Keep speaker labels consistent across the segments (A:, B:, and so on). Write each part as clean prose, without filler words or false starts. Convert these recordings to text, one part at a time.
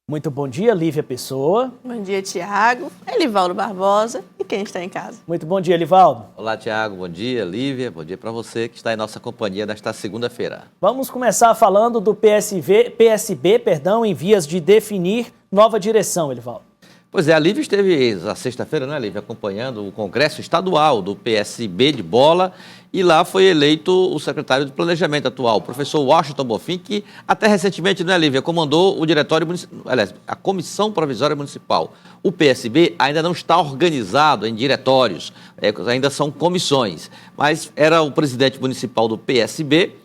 A: Muito bom dia, Lívia Pessoa.
B: Bom dia, Tiago, Elivaldo Barbosa e quem está em casa.
A: Muito bom dia, Elivaldo.
C: Olá, Tiago. Bom dia, Lívia. Bom dia para você que está em nossa companhia nesta segunda-feira.
A: Vamos começar falando do PSB, em vias de definir nova direção, Elivaldo.
C: Pois é, a Lívia esteve na sexta-feira, né, Lívia, acompanhando o Congresso Estadual do PSB de Bola, e lá foi eleito o secretário de Planejamento atual, o professor Washington Bonfim, que até recentemente, né, Lívia, comandou o diretório municipal, aliás, a Comissão Provisória Municipal. O PSB ainda não está organizado em diretórios, ainda são comissões, mas era o presidente municipal do PSB.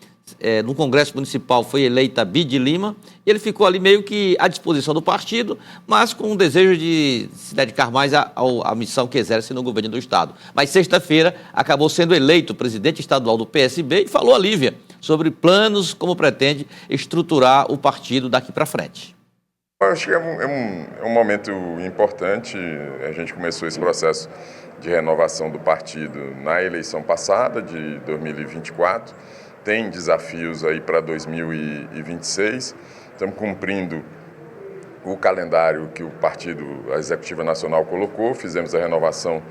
C: No Congresso Municipal foi eleita Bide Lima, e ele ficou ali meio que à disposição do partido, mas com o desejo de se dedicar mais à missão que exerce no governo do Estado. Mas sexta-feira acabou sendo eleito presidente estadual do PSB e falou a Lívia sobre planos, como pretende estruturar o partido daqui para frente.
D: Eu acho que é um momento importante. A gente começou esse processo de renovação do partido na eleição passada, de 2024. Tem desafios aí para 2026, estamos cumprindo o calendário que o Partido, a Executiva Nacional colocou, fizemos a renovação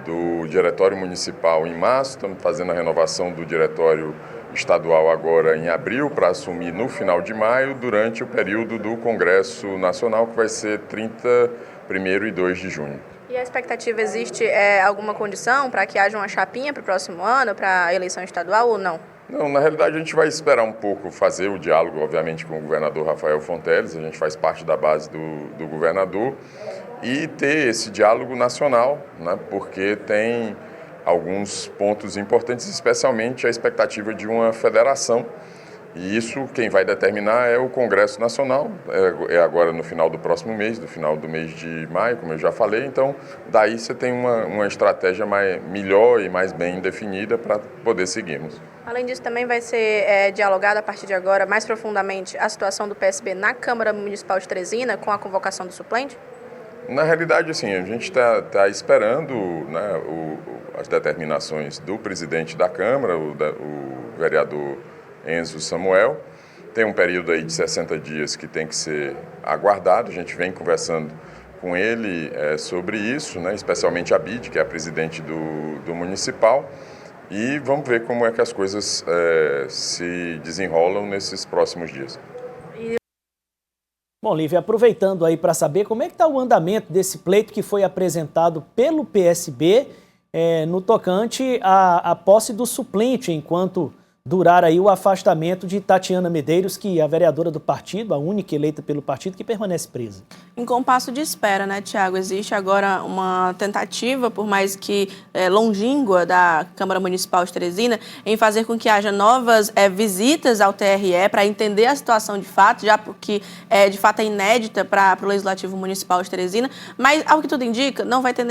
D: do Diretório Municipal em março, estamos fazendo a renovação do Diretório Estadual agora em abril, para assumir no final de maio, durante o período do Congresso Nacional, que vai ser 1º e 2 de junho.
B: E a expectativa, existe alguma condição para que haja uma chapinha para o próximo ano, para a eleição estadual ou não?
D: Não, na realidade a gente vai esperar um pouco, fazer o diálogo, obviamente, com o governador Rafael Fonteles, a gente faz parte da base do governador, e ter esse diálogo nacional, né, porque tem alguns pontos importantes, especialmente a expectativa de uma federação, e isso quem vai determinar é o Congresso Nacional, é agora no final do próximo mês, no final do mês de maio, como eu já falei, então daí você tem uma estratégia melhor e mais bem definida para poder seguirmos.
B: Além disso, também vai ser dialogado a partir de agora, mais profundamente, a situação do PSB na Câmara Municipal de Teresina, com a convocação do suplente?
D: Na realidade, assim, a gente está esperando, né, as determinações do presidente da Câmara, o vereador Enzo Samuel. Tem um período aí de 60 dias que tem que ser aguardado, a gente vem conversando com ele sobre isso, né, especialmente a Bide, que é a presidente do municipal, e vamos ver como é que as coisas se desenrolam nesses próximos dias.
A: Bom, Lívia, aproveitando aí para saber como é que está o andamento desse pleito que foi apresentado pelo PSB no tocante à posse do suplente, enquanto durar aí o afastamento de Tatiana Medeiros, que é a vereadora do partido, a única eleita pelo partido, que permanece presa.
B: Em compasso de espera, né, Tiago? Existe agora uma tentativa, por mais que longínqua, da Câmara Municipal de Teresina, em fazer com que haja novas visitas ao TRE para entender a situação de fato, já porque de fato é inédita para o Legislativo Municipal de Teresina, mas, ao que tudo indica, não vai ter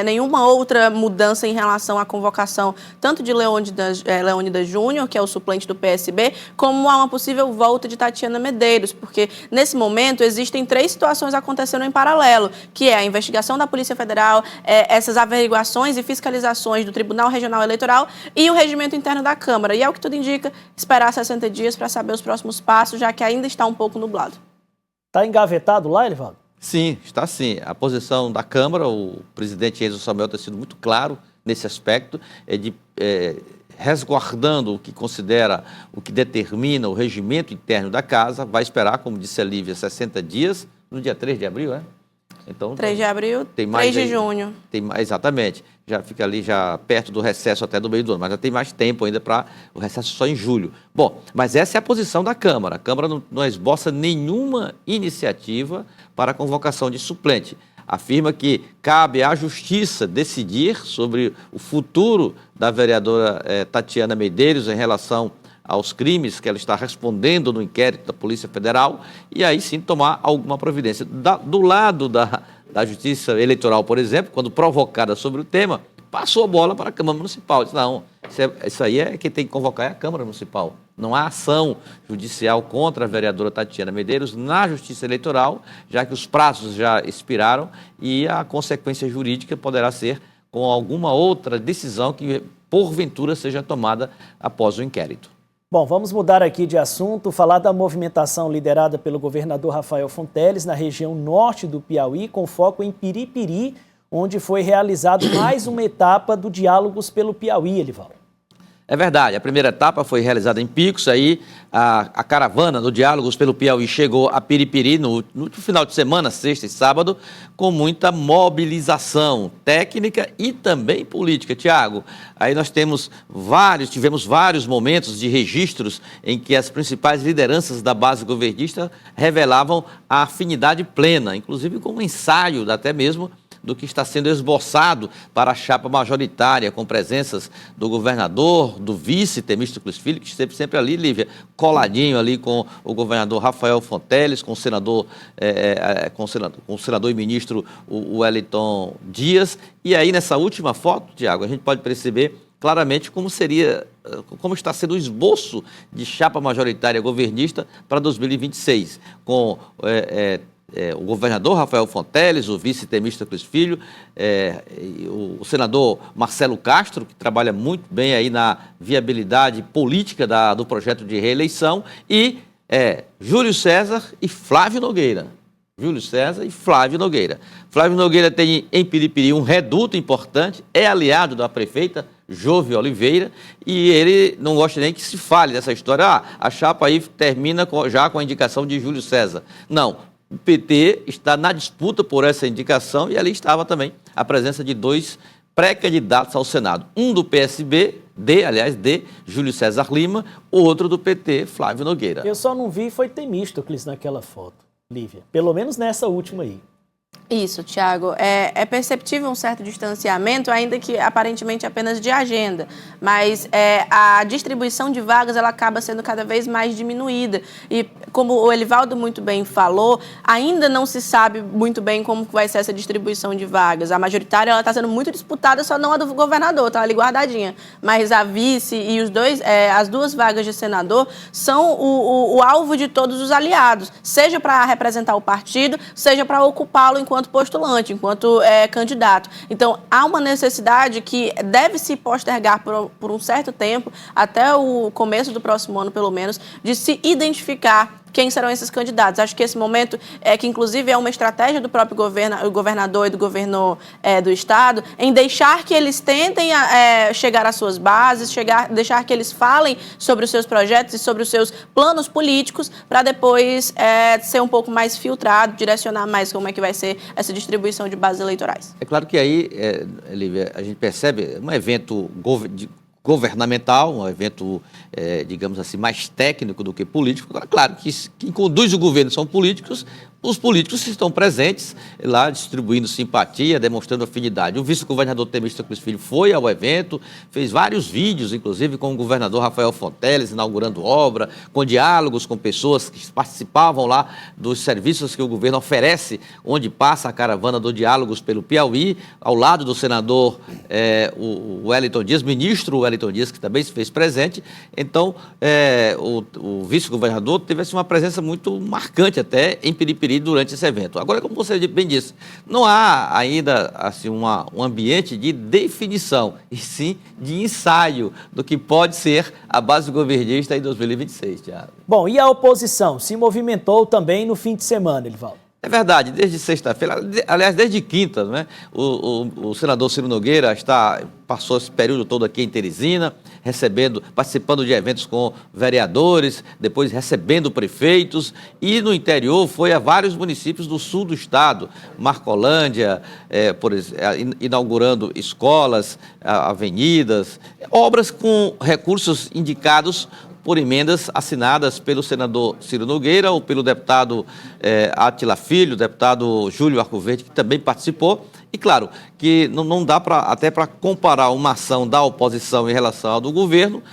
B: nenhuma outra mudança em relação à convocação tanto de Leônidas Júnior, que é o suplente do PSB, como a uma possível volta de Tatiana Medeiros, porque nesse momento existem 3 situações acontecendo em paralelo, que é a investigação da Polícia Federal, essas averiguações e fiscalizações do Tribunal Regional Eleitoral e o regimento interno da Câmara. E, ao que tudo indica, esperar 60 dias para saber os próximos passos, já que ainda está um pouco nublado.
A: Está engavetado lá, Elivaldo?
C: Sim, está sim. A posição da Câmara, o presidente Enzo Samuel tem sido muito claro nesse aspecto, resguardando o que considera, o que determina o regimento interno da casa, vai esperar, como disse a Lívia, 60 dias, no dia 3 de abril, é? Então,
B: 3 de abril, tem mais 3 de junho.
C: Exatamente, já fica ali já perto do recesso até do meio do ano, mas já tem mais tempo ainda para o recesso só em julho. Bom, mas essa é a posição da Câmara. A Câmara não esboça nenhuma iniciativa para a convocação de suplente. Afirma que cabe à Justiça decidir sobre o futuro da vereadora Tatiana Medeiros em relação aos crimes que ela está respondendo no inquérito da Polícia Federal e aí sim tomar alguma providência. Do lado da Justiça Eleitoral, por exemplo, quando provocada sobre o tema, passou a bola para a Câmara Municipal. Disse, não, isso aí quem tem que convocar é a Câmara Municipal. Não há ação judicial contra a vereadora Tatiana Medeiros na Justiça Eleitoral, já que os prazos já expiraram e a consequência jurídica poderá ser com alguma outra decisão que, porventura, seja tomada após o inquérito.
A: Bom, vamos mudar aqui de assunto, falar da movimentação liderada pelo governador Rafael Fonteles na região norte do Piauí, com foco em Piripiri, onde foi realizado mais uma etapa do Diálogos pelo Piauí, Elivaldo.
C: É verdade, a primeira etapa foi realizada em Picos, aí a caravana do Diálogos pelo Piauí chegou a Piripiri no final de semana, sexta e sábado, com muita mobilização técnica e também política. Tiago, aí nós tivemos vários momentos de registros em que as principais lideranças da base governista revelavam a afinidade plena, inclusive com um ensaio até mesmo do que está sendo esboçado para a chapa majoritária, com presenças do governador, do vice Temístocles Filho, que esteve sempre ali, Lívia, coladinho ali com o governador Rafael Fonteles, com o senador e ministro Wellington Dias. E aí, nessa última foto, Tiago, a gente pode perceber claramente como está sendo o esboço de chapa majoritária governista para 2026, com o governador Rafael Fonteles, o vice Temístocles Filho, o senador Marcelo Castro, que trabalha muito bem aí na viabilidade política do projeto de reeleição, e Júlio César e Flávio Nogueira. Flávio Nogueira tem em Piripiri um reduto importante, é aliado da prefeita Jove Oliveira, e ele não gosta nem que se fale dessa história. A chapa aí termina já com a indicação de Júlio César. Não. O PT está na disputa por essa indicação e ali estava também a presença de 2 pré-candidatos ao Senado. Um do PSB, de Júlio César Lima, outro do PT, Flávio Nogueira.
A: Eu só não vi foi Temístocles naquela foto, Lívia. Pelo menos nessa última aí.
B: Isso, Tiago. É perceptível um certo distanciamento, ainda que aparentemente apenas de agenda, mas a distribuição de vagas ela acaba sendo cada vez mais diminuída. E como o Elivaldo muito bem falou, ainda não se sabe muito bem como vai ser essa distribuição de vagas. A majoritária está sendo muito disputada, só não a do governador, está ali guardadinha. Mas a vice e as 2 vagas de senador são o alvo de todos os aliados, seja para representar o partido, seja para ocupá-lo enquanto postulante, enquanto candidato. Então, há uma necessidade que deve se postergar por um certo tempo, até o começo do próximo ano, pelo menos, de se identificar quem serão esses candidatos. Acho que esse momento que inclusive é uma estratégia do próprio governador e do governo do Estado, em deixar que eles tentem chegar às suas bases, deixar que eles falem sobre os seus projetos e sobre os seus planos políticos, para depois ser um pouco mais filtrado, direcionar mais como é que vai ser essa distribuição de bases eleitorais.
C: É claro que aí, Lívia, a gente percebe um evento governamental, um evento, digamos assim, mais técnico do que político. Agora, claro que quem conduz o governo são políticos, os políticos estão presentes lá, distribuindo simpatia, demonstrando afinidade. O vice-governador Temístocles Filho foi ao evento, fez vários vídeos, inclusive com o governador Rafael Fonteles, inaugurando obra, com diálogos com pessoas que participavam lá dos serviços que o governo oferece, onde passa a caravana do Diálogos pelo Piauí, ao lado do senador o Wellington Dias, ministro Wellington Dias, que também se fez presente. Então, o vice-governador teve assim, uma presença muito marcante até em Piripiri durante esse evento. Agora, como você bem disse, não há ainda assim, um ambiente de definição, e sim de ensaio do que pode ser a base governista em 2026, Thiago.
A: Bom, e a oposição se movimentou também no fim de semana, Elivaldo?
C: É verdade, desde sexta-feira, aliás, desde quinta, né? O senador Ciro Nogueira passou esse período todo aqui em Teresina, participando de eventos com vereadores, depois recebendo prefeitos, e no interior foi a vários municípios do sul do estado, Marcolândia, inaugurando escolas, avenidas, obras com recursos indicados por emendas assinadas pelo senador Ciro Nogueira ou pelo deputado Átila Filho, deputado Júlio Arcoverde, que também participou. E claro que não dá até para comparar uma ação da oposição em relação ao do governo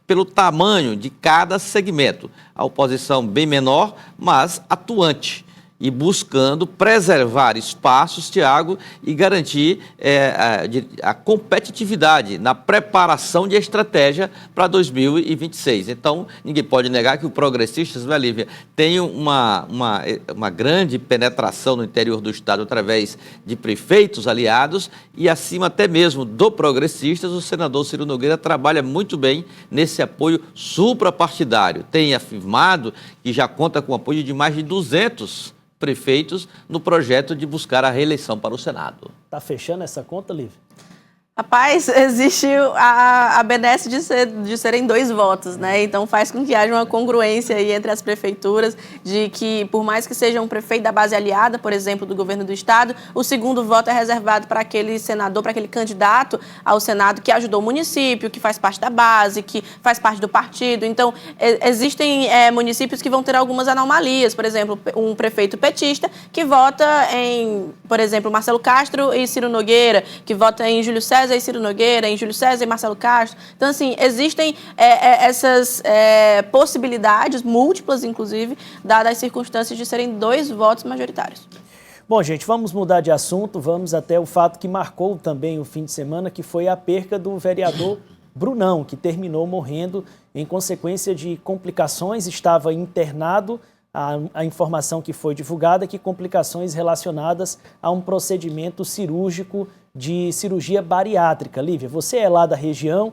C: pelo tamanho de cada segmento. A oposição bem menor, mas atuante. e buscando preservar espaços, Tiago, e garantir a competitividade na preparação de estratégia para 2026. Então, ninguém pode negar que o Progressistas, né, Lívia, tem uma grande penetração no interior do Estado através de prefeitos aliados e, acima até mesmo do Progressistas, o senador Ciro Nogueira trabalha muito bem nesse apoio suprapartidário. Tem afirmado que já conta com o apoio de mais de 200 prefeitos no projeto de buscar a reeleição para o Senado.
A: Tá fechando essa conta, Lívia?
B: Rapaz, existe a benesse de serem 2 votos, né? Então faz com que haja uma congruência aí entre as prefeituras, de que por mais que seja um prefeito da base aliada, por exemplo, do governo do estado, o segundo voto é reservado para aquele senador, para aquele candidato ao Senado que ajudou o município, que faz parte da base, que faz parte do partido. Então, existem municípios que vão ter algumas anomalias, por exemplo, um prefeito petista que vota em, por exemplo, Marcelo Castro e Ciro Nogueira, que vota em Júlio César e Ciro Nogueira, em Júlio César e Marcelo Castro. Então, assim, existem essas possibilidades, múltiplas, inclusive, dadas as circunstâncias de serem 2 votos majoritários.
A: Bom, gente, vamos mudar de assunto, vamos até o fato que marcou também o fim de semana, que foi a perca do vereador Brunão, que terminou morrendo em consequência de complicações, estava internado. A informação que foi divulgada é que complicações relacionadas a um procedimento cirúrgico de cirurgia bariátrica. Lívia, você é lá da região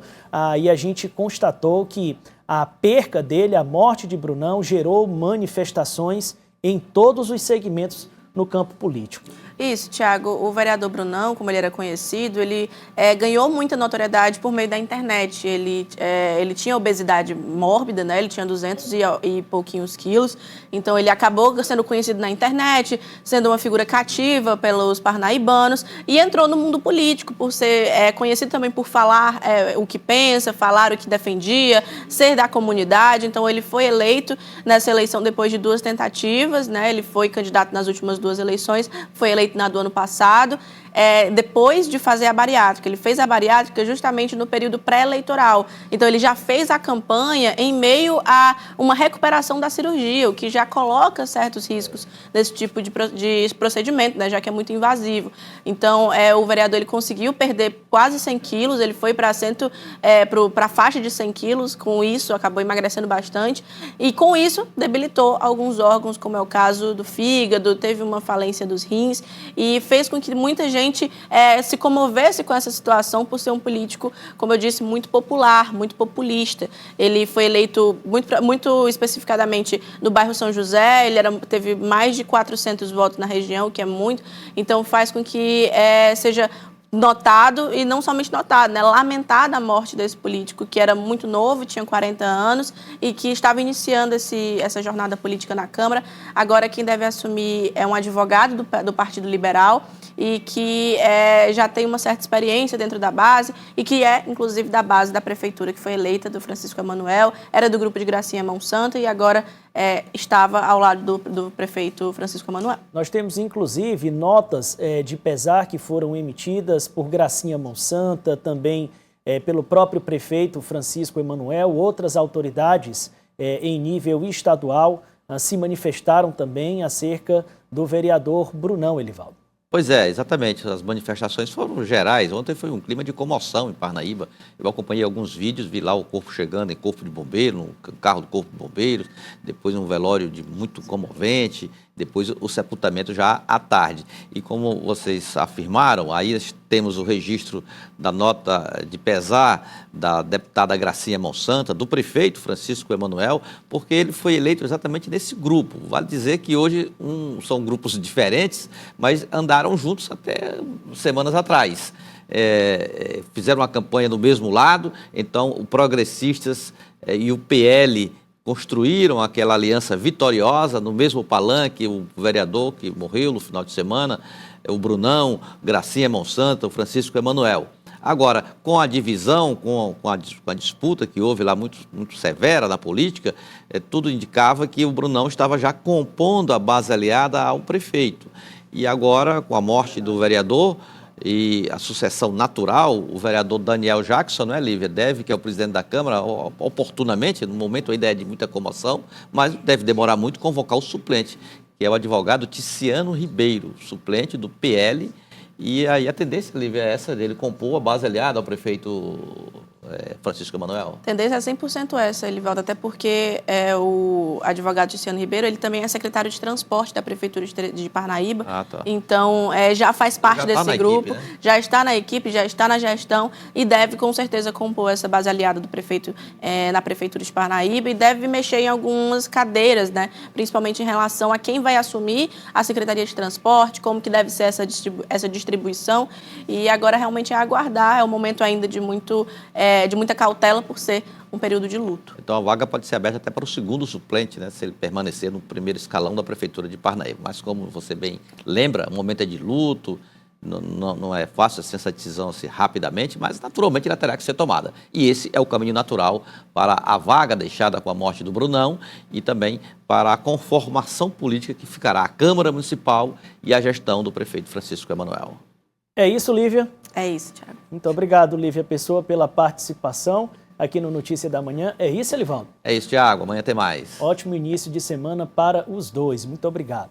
A: e a gente constatou que a perca dele, a morte de Brunão, gerou manifestações em todos os segmentos no campo político.
B: Isso, Tiago. O vereador Brunão, como ele era conhecido, ele ganhou muita notoriedade por meio da internet. Ele tinha obesidade mórbida, né? Ele tinha 200 e pouquinhos quilos. Então, ele acabou sendo conhecido na internet, sendo uma figura cativa pelos parnaibanos e entrou no mundo político por ser conhecido também por falar o que pensa, falar o que defendia, ser da comunidade. Então, ele foi eleito nessa eleição depois de 2 tentativas, né? Ele foi candidato nas últimas 2 eleições, foi eleito na do ano passado, depois de fazer a bariátrica. Ele fez a bariátrica justamente no período pré-eleitoral. Então, ele já fez a campanha em meio a uma recuperação da cirurgia, o que já coloca certos riscos nesse tipo de procedimento, né, já que é muito invasivo. Então, o vereador ele conseguiu perder quase 100 quilos, ele foi para a faixa de 100 quilos, com isso acabou emagrecendo bastante, e com isso debilitou alguns órgãos, como é o caso do fígado, teve uma falência dos rins, e fez com que muita gente se comovesse com essa situação por ser um político, como eu disse, muito popular, muito populista. Ele foi eleito muito especificadamente no bairro São José, ele teve mais de 400 votos na região, o que é muito, então faz com que seja notado, e não somente notado, né, lamentada a morte desse político, que era muito novo, tinha 40 anos, e que estava iniciando essa jornada política na Câmara. Agora quem deve assumir é um advogado do Partido Liberal, e que já tem uma certa experiência dentro da base, e que inclusive, da base da prefeitura, que foi eleita, do Francisco Emanuel, era do grupo de Gracinha Monsanto, e agora estava ao lado do prefeito Francisco Emanuel.
A: Nós temos, inclusive, notas de pesar que foram emitidas por Gracinha Monsanto, também pelo próprio prefeito Francisco Emanuel. Outras autoridades em nível estadual se manifestaram também acerca do vereador Brunão, Elivaldo.
C: Pois é, exatamente. As manifestações foram gerais. Ontem foi um clima de comoção em Parnaíba. Eu acompanhei alguns vídeos, vi lá o corpo chegando em corpo de bombeiro, no carro do corpo de bombeiros, depois um velório muito comovente, depois o sepultamento já à tarde. E como vocês afirmaram, aí temos o registro da nota de pesar da deputada Gracinha Monsanto, do prefeito Francisco Emanuel, porque ele foi eleito exatamente nesse grupo. Vale dizer que hoje são grupos diferentes, mas andaram juntos até semanas atrás. Fizeram uma campanha do mesmo lado, então o Progressistas e o PL construíram aquela aliança vitoriosa no mesmo palanque, o vereador que morreu no final de semana, o Brunão, Gracinha Monsanto, o Francisco Emanuel. Agora, com a divisão, com a disputa que houve lá muito severa na política, tudo indicava que o Brunão estava já compondo a base aliada ao prefeito. E agora, com a morte do vereador e a sucessão natural, o vereador Daniel Jackson, não é, Lívia? Que é o presidente da Câmara, oportunamente, no momento ainda é de muita comoção, mas deve demorar muito convocar o suplente. que é o advogado Ticiano Ribeiro, suplente do PL. E aí a tendência, Lívia, é essa dele compor a base aliada ao prefeito Francisco Emanuel?
B: A tendência é 100% essa, Elivaldo, até porque o advogado Ticiano Ribeiro, ele também é secretário de transporte da Prefeitura de Parnaíba.
C: Tá.
B: Então, já faz parte desse grupo,
C: equipe, né?
B: já está na equipe, já está na gestão e deve, com certeza, compor essa base aliada do prefeito na Prefeitura de Parnaíba e deve mexer em algumas cadeiras, né? Principalmente em relação a quem vai assumir a Secretaria de Transporte, como que deve ser essa distribuição. E agora realmente é aguardar, é um momento ainda de muita cautela por ser um período de luto.
C: Então a vaga pode ser aberta até para o segundo suplente, né, se ele permanecer no primeiro escalão da Prefeitura de Parnaíba. Mas como você bem lembra, o momento é de luto, não é fácil essa decisão assim, rapidamente, mas naturalmente ela terá que ser tomada. E esse é o caminho natural para a vaga deixada com a morte do Brunão e também para a conformação política que ficará a Câmara Municipal e a gestão do prefeito Francisco Emanuel.
A: É isso, Lívia?
B: É isso, Tiago.
A: Muito obrigado, Lívia Pessoa, pela participação aqui no Notícia da Manhã. É isso, Elivaldo?
C: É isso, Tiago. Amanhã tem mais.
A: Ótimo início de semana para os dois. Muito obrigado.